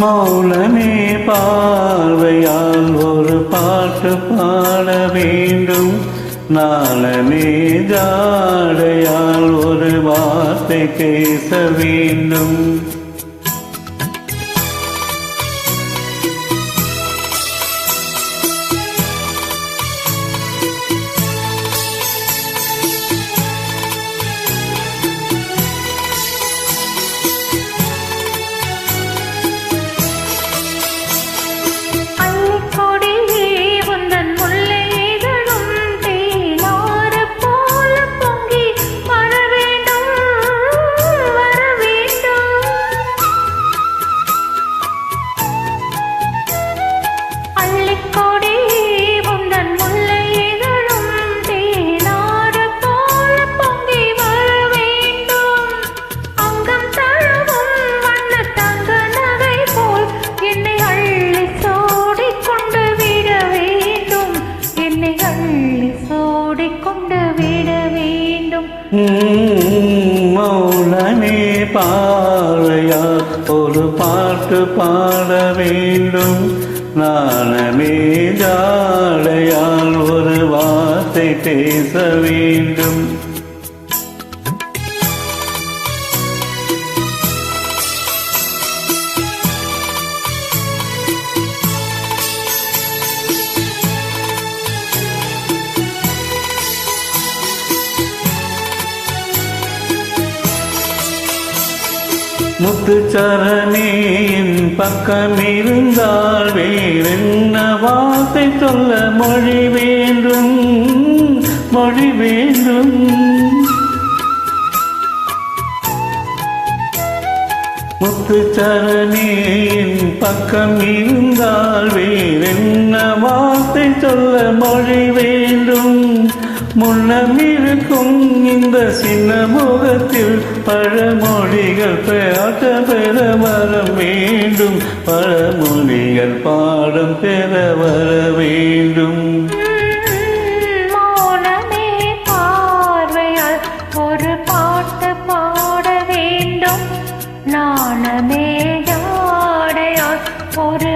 மௌனமே பார்வையால் ஒரு பாட்டு பாட வேண்டும். நாளமே ஜாடையால் ஒரு வார்த்தை பேச வேண்டும். மௌனமே பார்வையால் ஒரு பாட்டு பாட வேண்டும். நாணமே ஜாடையால் ஒரு வார்த்தை பேச வேண்டும். முத்துச்சரணே என் பக்கம் இருந்தால் வேறென்ன வார்த்தை சொல்ல மொழி வேண்டும், மொழி வேண்டும். முத்துச்சரணே என் பக்கம் இருந்தால் வேறென்ன வார்த்தை சொல்ல மொழி வேண்டும். முன்னம் இருக்கும் இந்த சின்ன முகத்தில் பழமொழிகள் பாட பெற வர வேண்டும். பழமொழிகள் பாடம் பெற வர வேண்டும். மௌனமே பார்வையால் ஒரு பாட்டு பாட வேண்டும். நாணமே ஜாடையால் ஒரு